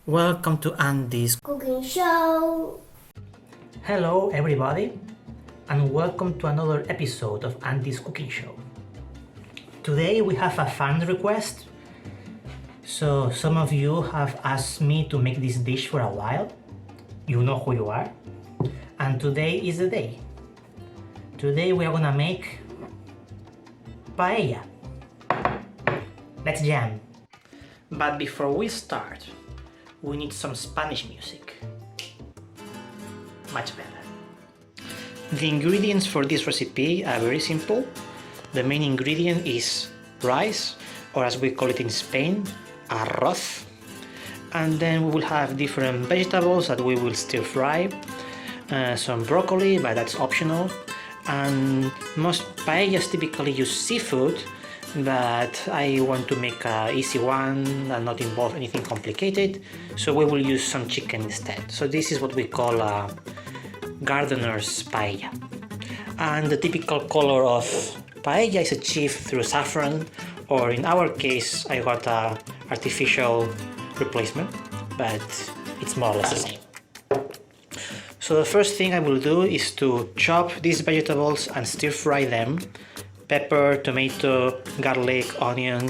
Welcome to Andy's cooking show. Hello everybody and welcome to another episode of Andy's Cooking Show. Today we have a fan request. So some of you have asked me to make this dish for a while. You know who you are. And today is the day. Today we are gonna make paella. Let's jam. But before we start, we need some Spanish music. Much better. The ingredients for this recipe are very simple. The main ingredient is rice, or as we call it in Spain, arroz. And then we will have different vegetables that we will stir fry. Some broccoli, but that's optional. And most paellas typically use seafood, but I want to make an easy one and not involve anything complicated, so we will use some chicken instead. So this is what we call a gardener's paella. And the typical color of paella is achieved through saffron, or in our case I got a artificial replacement, but it's more or less the same. So the first thing I will do is to chop these vegetables and stir fry them. Pepper, tomato, garlic, onion,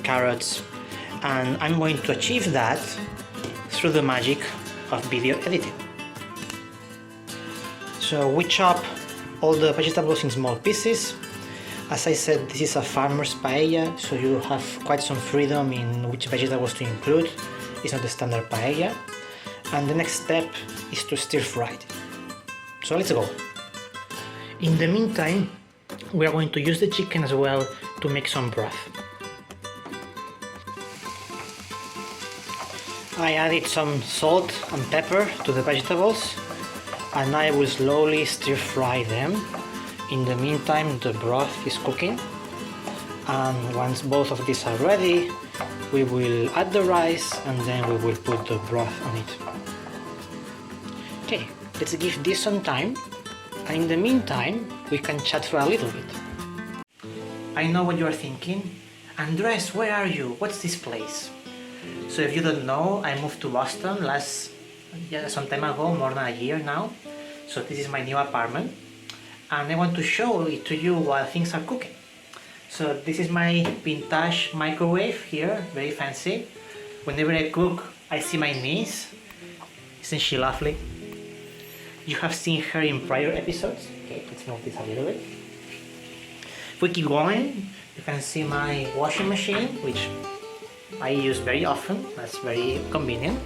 carrots, and I'm going to achieve that through the magic of video editing. So we chop all the vegetables in small pieces. As I said, this is a farmer's paella, so you have quite some freedom in which vegetables to include. It's not the standard paella. And the next step is to stir fry it. So let's go. In the meantime, we are going to use the chicken as well to make some broth. I added some salt and pepper to the vegetables, and I will slowly stir fry them. In the meantime, the broth is cooking, and once both of these are ready, we will add the rice and then we will put the broth on it. Okay, let's give this some time. And in the meantime, we can chat for a little bit. I know what you are thinking. Andres, where are you? What's this place? So if you don't know, I moved to Boston some time ago, more than a year now. So this is my new apartment. And I want to show it to you while things are cooking. So this is my vintage microwave here, very fancy. Whenever I cook, I see my niece. Isn't she lovely? You have seen her in prior episodes. Okay, let's move this a little bit. If we keep going, you can see my washing machine, which I use very often. That's very convenient.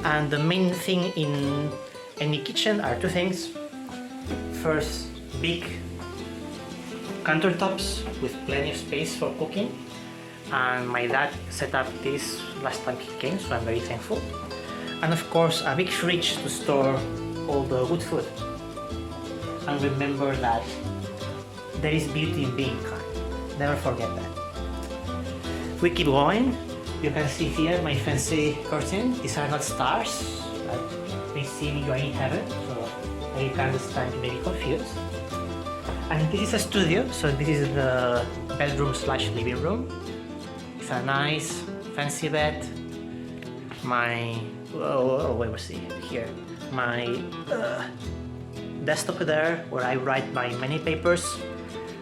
And the main thing in any kitchen are two things. First, big countertops with plenty of space for cooking. And my dad set up this last time he came, so I'm very thankful. And of course, a big fridge to store all the good food. And remember that there is beauty in being kind. Never forget that. If we keep going, you can see here my fancy curtain. These are not stars, but they see you are in heaven, so you can understand you may be confused. And this is a studio, so this is the bedroom / living room. It's a nice fancy bed. My where was it? Here. My desktop there, where I write my many papers.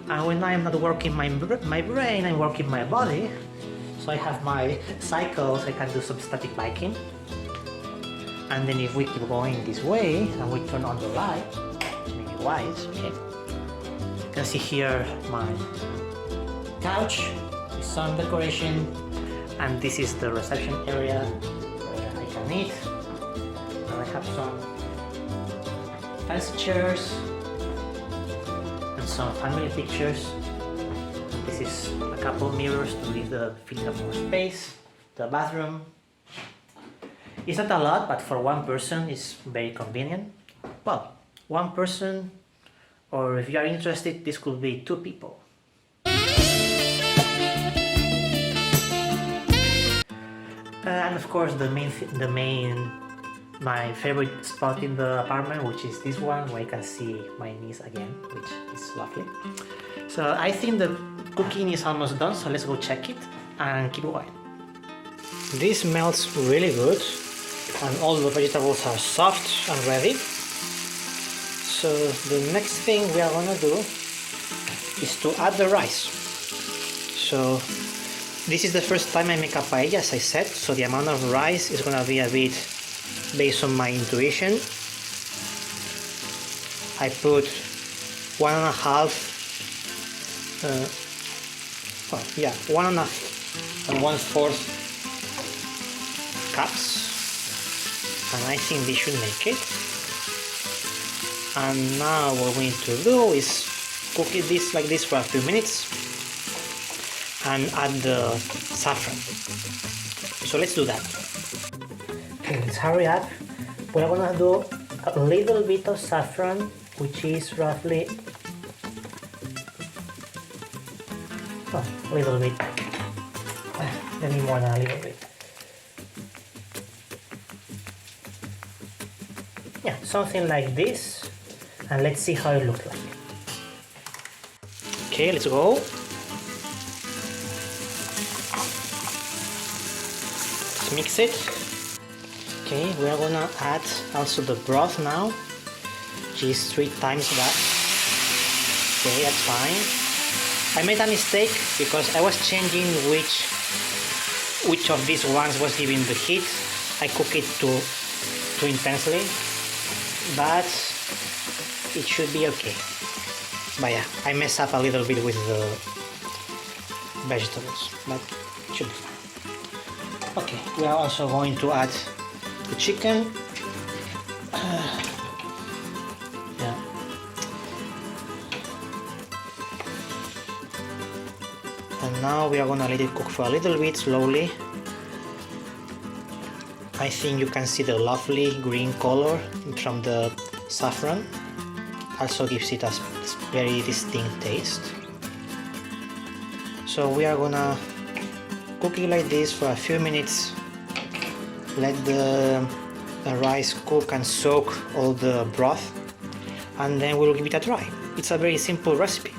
And when I'm not working my brain, I'm working my body. So I have my cycles, I can do some static biking. And then if we keep going this way, and we turn on the light, maybe white, okay. You can see here my couch, some decoration, and this is the reception area where I can eat. And I have some fancy chairs and some family pictures. This is a couple mirrors to give the feeling of more space. The bathroom. It's not a lot, but for one person it's very convenient. Well, one person, or if you are interested, this could be 2 people. And of course my favorite spot in the apartment, which is this one, where I can see my niece again, which is lovely. So I think the cooking is almost done, so let's go check it and keep going. This smells really good and all the vegetables are soft and ready. So the next thing we are gonna do is to add the rice. So this is the first time I make a paella, as I said, so the amount of rice is gonna be a bit based on my intuition. I put 1.5 and 1/4 cups, and I think this should make it. And now what we need to do is cook this like this for a few minutes and add the saffron. So let's do that. Okay, let's hurry up. We're gonna do a little bit of saffron, which is roughly a little bit, maybe more than a little bit. Yeah, something like this, and let's see how it looks like. Okay, let's go. Let's mix it. Okay, we are gonna add also the broth now, which is 3 times that. Okay, that's fine. I made a mistake because I was changing which of these ones was giving the heat. I cook it too intensely, but it should be okay. But yeah, I mess up a little bit with the vegetables, but it should be fine. Okay, we are also going to add the chicken. Yeah. And now we are gonna let it cook for a little bit slowly. I think you can see the lovely green color from the saffron. Also gives it a very distinct taste. So we are gonna cook it like this for a few minutes. Let the rice cook and soak all the broth, and then we'll give it a try. It's a very simple recipe.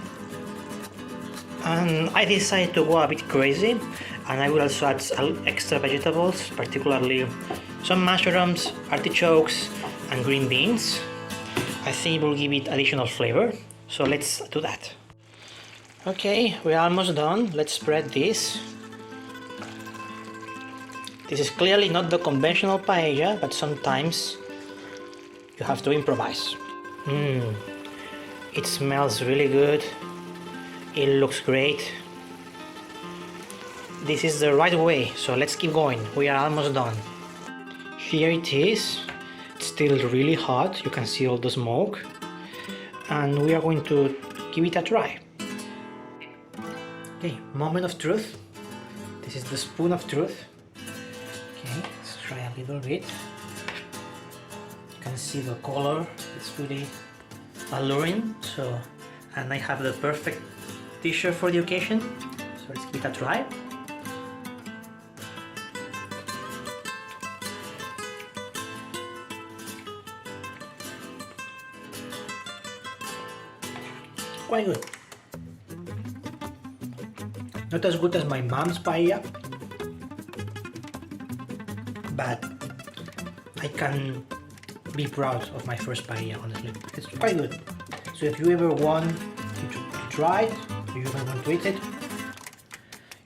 And I decided to go a bit crazy, and I will also add extra vegetables, particularly some mushrooms, artichokes, and green beans. I think it will give it additional flavor, so let's do that. Okay, we are almost done. Let's spread this. This is clearly not the conventional paella, but sometimes you have to improvise. It smells really good. It looks great. This is the right way, so let's keep going. We are almost done. Here it is. It's still really hot. You can see all the smoke. And we are going to give it a try. Okay, moment of truth. This is the spoon of truth. Okay, let's try a little bit. You can see the color. It's really alluring. So, and I have the perfect t-shirt for the occasion, so let's give it a try. Quite good. Not as good as my mom's paella, but I can be proud of my first paella, honestly. It's quite good. So if you ever want to try it, if you ever want to eat it,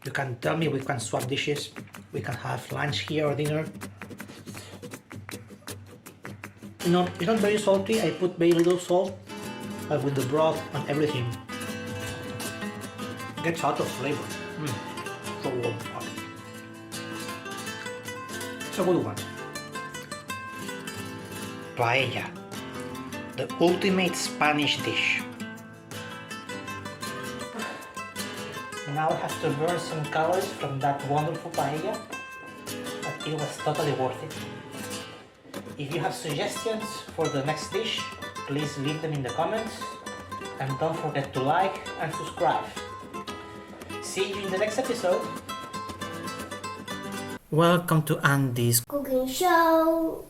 you can tell me, we can swap dishes. We can have lunch here or dinner. You know, it's not very salty. I put very little salt, but with the broth and everything, it gets out of flavor. So good. It's a good one. Paella, the ultimate Spanish dish. Now I have to burn some calories from that wonderful paella, but it was totally worth it. If you have suggestions for the next dish, please leave them in the comments, and don't forget to like and subscribe. See you in the next episode. Welcome to Andy's cooking show.